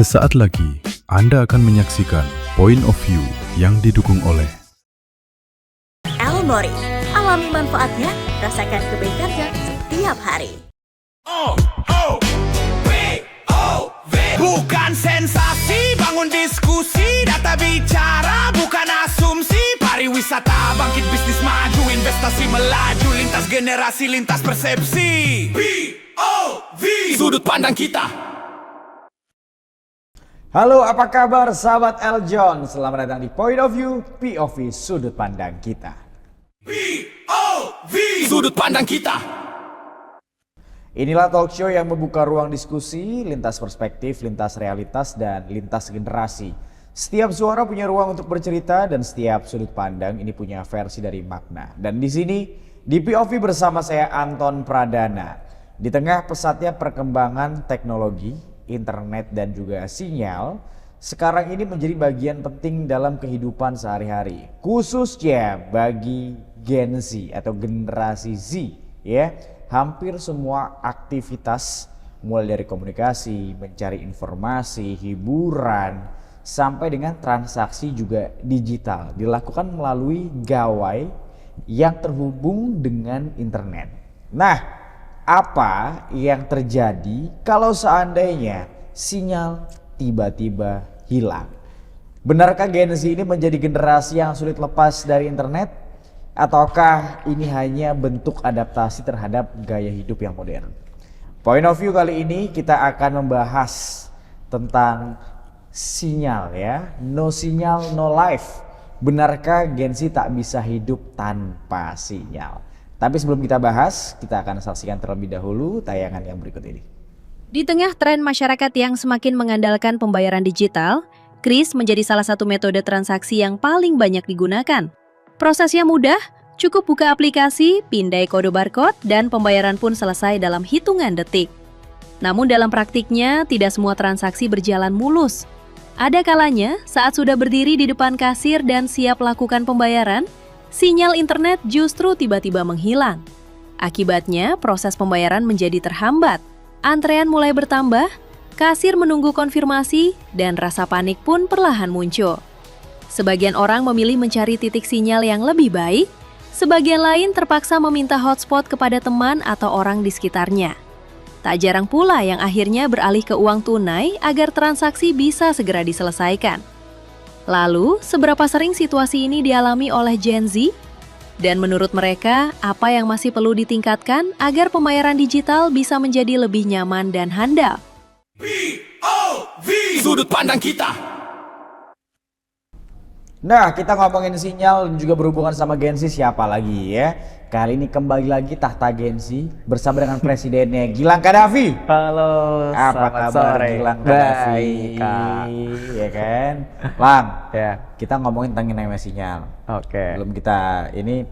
Sesaat lagi, Anda akan menyaksikan Point of View yang didukung oleh El Mori, alami manfaatnya, rasakan kebaikannya setiap hari. Bukan sensasi, bangun diskusi, data bicara, bukan asumsi. Pariwisata, bangkit bisnis maju, investasi melaju, lintas generasi, lintas persepsi. POV, sudut pandang kita. Halo, apa kabar sahabat Eljon? Selamat datang di Point of View, POV sudut pandang kita. POV, sudut pandang kita. Inilah talk show yang membuka ruang diskusi, lintas perspektif, lintas realitas, dan lintas generasi. Setiap suara punya ruang untuk bercerita dan setiap sudut pandang ini punya versi dari makna. Dan di sini, di POV bersama saya Anton Pradana. Di tengah pesatnya perkembangan teknologi, internet dan juga sinyal, sekarang ini menjadi bagian penting dalam kehidupan sehari-hari, khususnya bagi Gen Z atau generasi Z, ya. Hampir semua aktivitas mulai dari komunikasi, mencari informasi, hiburan, sampai dengan transaksi juga digital dilakukan melalui gawai yang terhubung dengan internet. Nah, apa yang terjadi kalau seandainya sinyal tiba-tiba hilang? Benarkah Gen Z ini menjadi generasi yang sulit lepas dari internet? Ataukah ini hanya bentuk adaptasi terhadap gaya hidup yang modern? Point of View kali ini kita akan membahas tentang sinyal, ya. No sinyal, no life. Benarkah Gen Z tak bisa hidup tanpa sinyal? Tapi sebelum kita bahas, kita akan saksikan terlebih dahulu tayangan yang berikut ini. Di tengah tren masyarakat yang semakin mengandalkan pembayaran digital, kris menjadi salah satu metode transaksi yang paling banyak digunakan. Prosesnya mudah, cukup buka aplikasi, pindai kode barcode, dan pembayaran pun selesai dalam hitungan detik. Namun dalam praktiknya, tidak semua transaksi berjalan mulus. Ada kalanya, saat sudah berdiri di depan kasir dan siap lakukan pembayaran, sinyal internet justru tiba-tiba menghilang. Akibatnya, proses pembayaran menjadi terhambat. Antrean mulai bertambah, kasir menunggu konfirmasi, dan rasa panik pun perlahan muncul. Sebagian orang memilih mencari titik sinyal yang lebih baik, sebagian lain terpaksa meminta hotspot kepada teman atau orang di sekitarnya. Tak jarang pula yang akhirnya beralih ke uang tunai agar transaksi bisa segera diselesaikan. Lalu, seberapa sering situasi ini dialami oleh Gen Z? Dan menurut mereka, apa yang masih perlu ditingkatkan agar pembayaran digital bisa menjadi lebih nyaman dan handal? POV, sudut pandang kita. Nah, kita ngomongin sinyal dan juga berhubungan sama Gen Z, siapa lagi ya? Kali ini kembali lagi tahta Gen Z bersama dengan presidennya Gilang Qaddafi. Halo, Apa selamat kabar sore. Gilang Qaddafi? Baik, Kak. Ya kan? Lang, Ya, kita ngomongin tentang namanya sinyal. oke. Belum kita ini,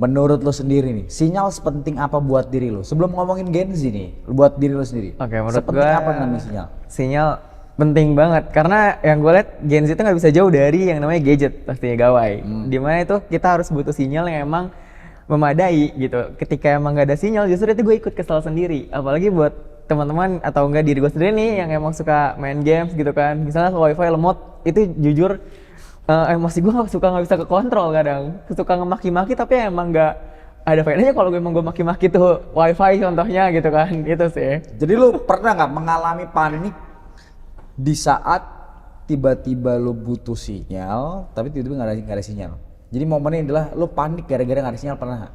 menurut lo sendiri nih, sinyal sepenting apa buat diri lo? Sebelum ngomongin Gen Z nih, buat diri lo sendiri. Oke, menurut sepenting gua apa namanya sinyal? Sinyal penting banget karena yang gue lihat Gen Z itu nggak bisa jauh dari yang namanya gadget, pastinya gawai. Dimana itu kita harus butuh sinyal yang emang memadai gitu. Ketika emang nggak ada sinyal, justru itu gue ikut kesal sendiri. Apalagi buat teman-teman atau enggak diri gue sendiri nih yang emang suka main games gitu kan. Misalnya wifi lemot, itu jujur emosi gue nggak bisa kekontrol kadang. Suka ngemaki-maki tapi emang nggak ada faedahnya kalau emang gue maki-maki tuh wifi contohnya gitu kan. Itu sih. Jadi lo pernah nggak mengalami panik di saat tiba-tiba lo butuh sinyal, tapi tiba-tiba nggak ada sinyal? Jadi momennya adalah lo panik gara-gara nggak ada sinyal, pernah nggak?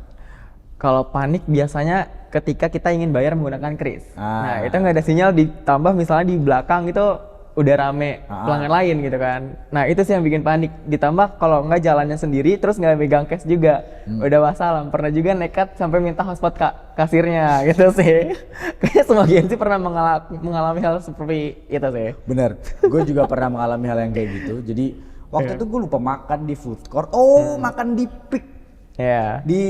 Kalau panik biasanya ketika kita ingin bayar menggunakan kris. Ah. Nah, itu nggak ada sinyal, ditambah misalnya di belakang itu udah rame pelanggan lain gitu kan. Nah, itu sih yang bikin panik. Ditambah kalau nggak jalannya sendiri terus nggak megang cash juga. Udah wassalam. Pernah juga nekat sampai minta hotspot kasirnya gitu sih. Kayaknya semua Gen Z pernah mengalami hal seperti itu sih. Bener, gue juga pernah mengalami hal yang kayak gitu. Jadi waktu itu gue lupa makan di food court. Makan di Peak. Ya. Di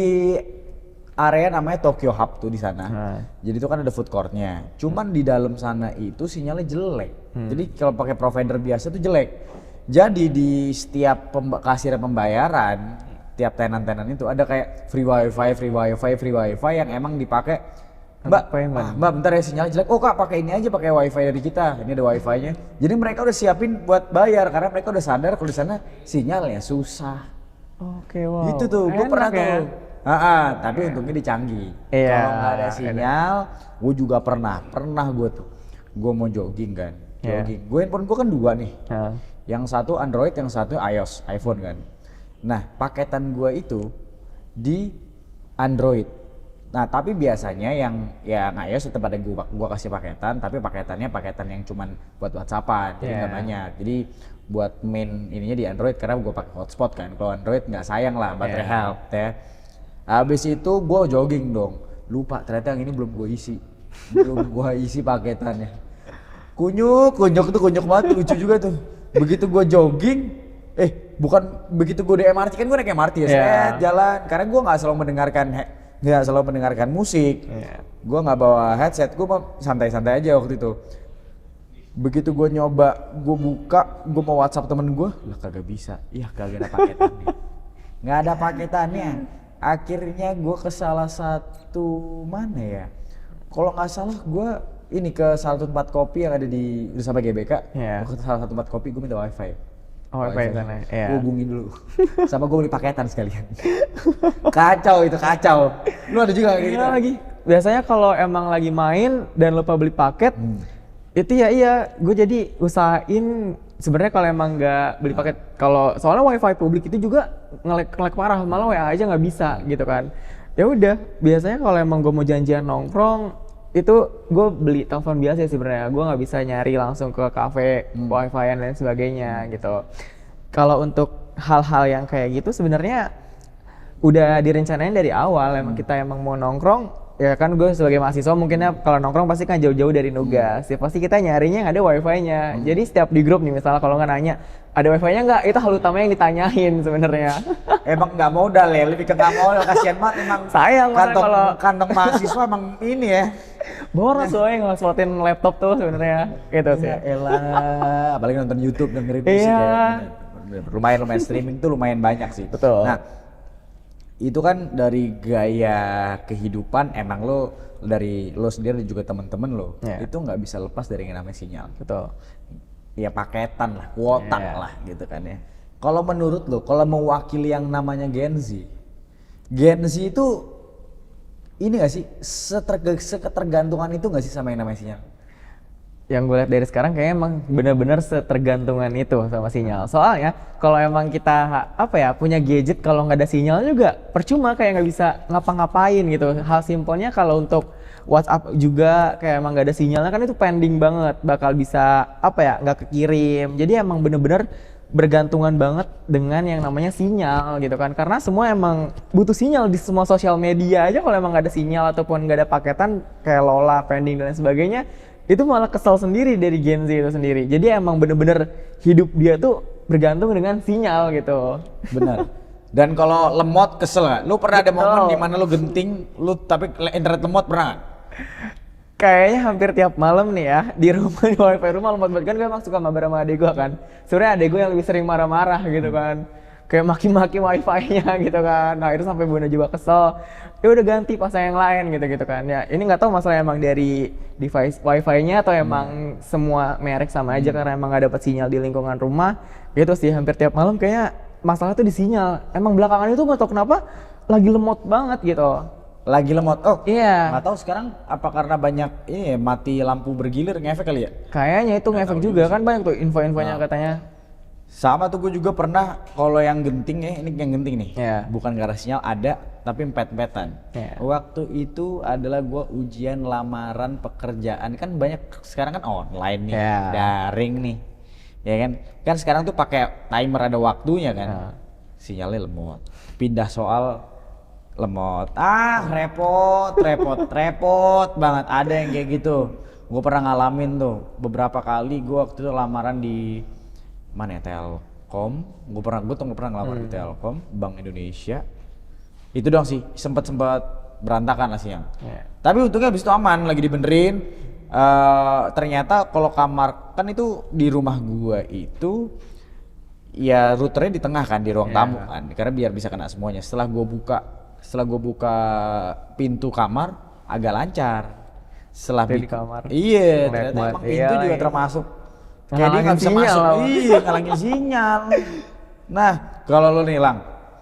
area namanya Tokyo Hub tuh di sana. Jadi itu kan ada food courtnya. Cuman di dalam sana itu sinyalnya jelek. Jadi kalau pakai provider biasa tuh jelek. Jadi di setiap kasir pembayaran, tiap tenan-tenan itu ada kayak free wifi yang emang dipakai Mbak, payment. Mbak bentar ya sinyalnya jelek. Oh Kak, pakai ini aja, pakai wifi dari kita. Ini ada wifi-nya. Jadi mereka udah siapin buat bayar karena mereka udah sadar kalau di sana sinyalnya susah. Oke, wow. Gitu tuh, gue Enak pernah ya? tuh. Tapi untungnya di Canggih. Iya, Kalau nggak ada sinyal, gue juga pernah gue tuh. Gue mau jogging kan, Iya. jogging. Gue handphone gue kan 2 nih. Nah, Yang satu Android, yang satu iOS, iPhone kan. Nah, paketan gue itu di Android. Nah, tapi biasanya yang iOS tetap ada gua kasih paketan, tapi paketannya paketan yang cuman buat WhatsAppan, jadi nggak Yeah. banyak. Jadi buat main ininya di Android karena gua pakai hotspot kan. Kalau Android nggak sayang lah baterai Yeah. health ya. Habis itu gua jogging dong. Lupa ternyata yang ini belum gua isi. Belum gua isi paketannya. Kunyuk tuh banget, lucu juga tuh. Begitu gua jogging, bukan begitu gua di MRT, kan gua naik MRT ya, Yeah. set jalan. Karena gua nggak selalu mendengarkan musik. Yeah. Gua nggak bawa headset, gua santai-santai aja waktu itu. Begitu gua nyoba, gua buka, gua mau WhatsApp temen gua, lah kagak bisa. Iya, kagak ada paketannya. Nggak ada paketannya. Akhirnya gua ke salah satu mana ya? Kalau nggak salah gua ini ke salah satu tempat kopi yang ada di sampai GBK. Iya. Gua ke salah satu tempat kopi, gua minta wifi. Oh, wifi sana, iya. Gua hubungin dulu. Sama gua beli paketan sekalian. Kacau itu, kacau. Lu ada juga kayak gitu? iya lagi. Biasanya kalau emang lagi main dan lupa beli paket, itu iya, gue jadi usahain sebenarnya kalau emang nggak beli paket, kalau soalnya wifi publik itu juga nge-lag parah, malah WA aja nggak bisa gitu kan. Ya udah, biasanya kalau emang gue mau janjian nongkrong, itu gue beli telepon biasa sih sebenarnya. Gue nggak bisa nyari langsung ke kafe, wifi-an dan sebagainya gitu. Kalau untuk hal-hal yang kayak gitu sebenarnya udah direncanain dari awal. Emang kita emang mau nongkrong, ya kan gue sebagai mahasiswa mungkinnya kalau nongkrong pasti kan jauh-jauh dari nugas. Ya pasti kita nyarinya yang ada wifi-nya. Jadi setiap di grup nih misalnya kalau nggak nanya ada wifi-nya nggak, itu hal utama yang ditanyain sebenarnya. Emang nggak modal ya, lebih ke nggak modal, kasihan banget emang. Sayang makanya kalau- kantong mahasiswa emang ini ya. Boros soalnya nge-spotin laptop tuh sebenarnya gitu sih. Ya elah, apalagi nonton YouTube dengerin musik Iya. ya. Bener. Lumayan streaming tuh lumayan banyak sih. Betul. Nah, itu kan dari gaya kehidupan emang lo dari lo sendiri dan juga temen-temen lo Iya. itu nggak bisa lepas dari yang namanya sinyal. Betul. Ya paketan lah, kuota Iya. lah gitu kan ya. Kalau menurut lo, kalau mewakili yang namanya Gen Z itu ini gak sih seketergantungan itu gak sih sama yang namanya sinyal? Yang gue lihat dari sekarang kayaknya emang benar-benar setergantungan itu sama sinyal. Soalnya kalau emang kita punya gadget kalau nggak ada sinyal juga percuma, kayak nggak bisa ngapa-ngapain gitu. Hal simpelnya kalau untuk WhatsApp juga kayak emang nggak ada sinyalnya kan itu pending banget, bakal bisa nggak kekirim. Jadi emang bener-bener bergantungan banget dengan yang namanya sinyal gitu kan, karena semua emang butuh sinyal di semua sosial media aja. Kalau emang nggak ada sinyal ataupun nggak ada paketan kayak Lola, pending dan sebagainya, itu malah kesel sendiri dari Gen Z itu sendiri. Jadi emang bener-bener hidup dia tuh bergantung dengan sinyal gitu. Benar. Dan kalau lemot kesel gak? Lu pernah ada Betul. momen dimana lu genting, lu tapi internet lemot pernah gak? Kayaknya hampir tiap malam nih ya di rumah, di wifi rumah lemot banget kan. Gue emang suka mabar sama adek gue kan. Sebenarnya adek gue yang lebih sering marah-marah gitu kan, kayak maki-maki wifi-nya gitu kan. Nah itu sampai bunda juga kesel. Ya udah ganti pasang yang lain gitu kan. Ya ini nggak tahu masalah emang dari device wifi-nya atau emang semua merek sama aja karena emang nggak dapat sinyal di lingkungan rumah. Gitu sih hampir tiap malam kayaknya masalah tuh di sinyal. Emang belakangan itu nggak tahu kenapa lagi lemot banget gitu. Lagi lemot. Oh Iya. nggak tahu sekarang apa karena banyak ini ya, mati lampu bergilir ngefek kali ya? Kayaknya itu ngefek juga kan, banyak tuh info-infonya katanya. Sama tuh gue juga pernah kalau yang genting ya, ini yang genting nih. Iya. Bukan gara sinyal ada, tapi empet-empetan. Iya. Waktu itu adalah gue ujian lamaran pekerjaan, kan banyak sekarang kan online nih, Iya. daring nih. Ya kan? Kan sekarang tuh pakai timer ada waktunya kan. Iya. Sinyalnya lemot. Pindah soal lemot. Repot banget. Ada yang kayak gitu. Gue pernah ngalamin tuh beberapa kali. Gue waktu itu lamaran di mana ya, Telkom. Gue tuh pernah ngelamar di Telkom, Bank Indonesia. Itu dong sih, sempet berantakan lah siang. Iya. Tapi untungnya habis itu aman, lagi dibenerin. Ternyata kalau kamar kan itu di rumah gua itu ya routernya di tengah kan, di ruang tamu kan, karena biar bisa kena semuanya. Setelah gua buka pintu kamar, agak lancar. Setelah Stay di kamar. Iya, Melek ternyata banget. emang pintu Iya juga lagi. termasuk. Kayak dia Ngalangin nggak bisa sinyal masuk. lah. Iya, ngalangin sinyal. Nah, kalau lu nih Lang,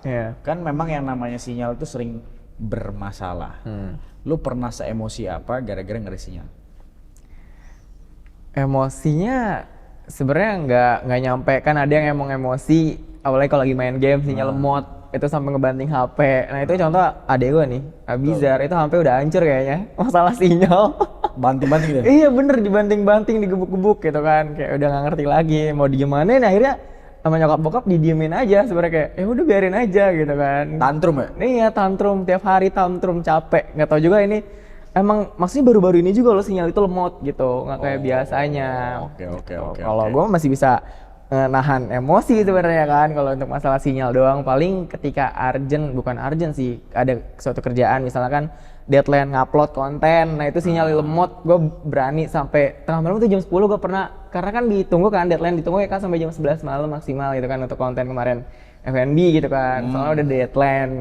Iya. kan memang yang namanya sinyal itu sering bermasalah. Lu pernah seemosi apa gara-gara ngeri sinyal? Emosinya sebenarnya nggak nyampe, kan ada yang emang emosi apalagi kalau lagi main game sinyal lemot itu sampai ngebanting HP. Nah itu contoh adek gue nih Abizar, itu sampai udah hancur kayaknya masalah sinyal. Banting-banting deh. Iya bener, dibanting-banting, digebuk-gebuk gitu kan, kayak udah nggak ngerti lagi mau digimanain. Akhirnya sama nyokap bokap didiemin aja sebenarnya, kayak ya udah biarin aja gitu kan. Tantrum ya? Iya tantrum, tiap hari tantrum, capek. Nggak tahu juga ini emang maksudnya baru-baru ini juga loh sinyal itu lemot gitu, nggak kayak biasanya. Oke. Kalau gue masih bisa nahan emosi sebenarnya kan. Kalau untuk masalah sinyal doang, paling ketika bukan urgent sih, ada suatu kerjaan misalnya kan deadline ngupload konten, nah itu sinyal lemot, gue berani sampai tengah malam tuh jam 10 gue pernah, karena kan ditunggu kan, deadline ditunggu ya kan sampai jam 11 malam maksimal gitu kan untuk konten kemarin F&B gitu kan, soalnya udah deadline.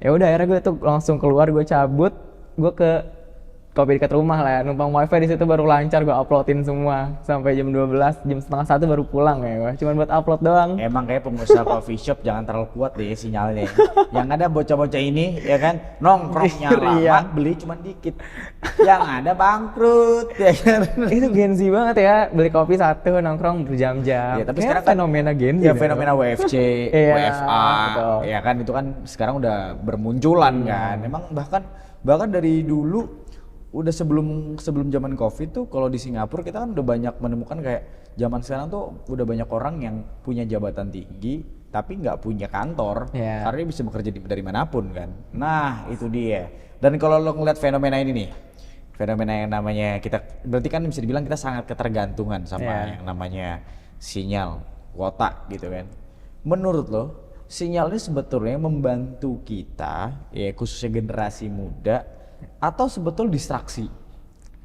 Ya udah akhirnya gue tuh langsung keluar, gue cabut, gue ke kopi dekat rumah lah ya, numpang wifi di situ, baru lancar gue uploadin semua sampai jam 12, jam setengah 1 baru pulang ya gue, cuman buat upload doang. Emang kayak pengusaha coffee shop jangan terlalu kuat deh sinyalnya. Yang ada bocah-bocah ini ya kan nongkrongnya lama, Iya. beli cuman dikit. Yang ada bangkrut ya kan. Itu Gen Z banget ya, beli kopi satu nongkrong berjam-jam. Ya, tapi Kayak sekarang kan fenomena Gen Z. Ya fenomena WFC, Iya, WFA, betul. ya kan itu kan sekarang udah bermunculan kan. Emang bahkan dari dulu udah sebelum zaman Covid tuh kalau di Singapura kita kan udah banyak menemukan kayak zaman sekarang tuh udah banyak orang yang punya jabatan tinggi tapi nggak punya kantor, Iya. karena dia bisa bekerja dari manapun kan. Nah itu dia. Dan kalau lo ngeliat fenomena ini nih, fenomena yang namanya kita, berarti kan bisa dibilang kita sangat ketergantungan sama Iya. yang namanya sinyal kuota gitu kan. Menurut lo sinyal ini sebetulnya membantu kita ya khususnya generasi muda atau sebetulnya distraksi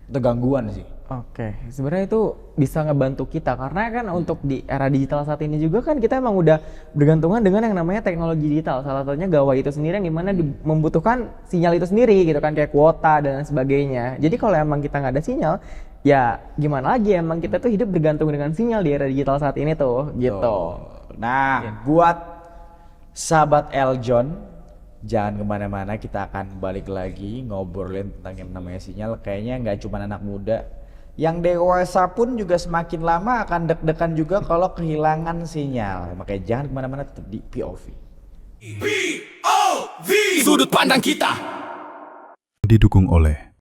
atau gangguan sih? Oke, sebenarnya itu bisa ngebantu kita karena kan untuk di era digital saat ini juga kan kita emang udah bergantungan dengan yang namanya teknologi digital. Salah satunya gawai itu sendiri yang dimana membutuhkan sinyal itu sendiri gitu kan, kayak kuota dan sebagainya. Jadi kalau emang kita nggak ada sinyal, ya gimana lagi, emang kita tuh hidup bergantung dengan sinyal di era digital saat ini tuh, gitu. Nah, buat sahabat Eljon, jangan kemana-mana, kita akan balik lagi ngobrolin tentang yang namanya sinyal. Kayaknya nggak cuma anak muda, yang dewasa pun juga semakin lama akan deg-degan juga kalau kehilangan sinyal. Makanya jangan kemana-mana, tetap di POV. POV, sudut pandang kita. Didukung oleh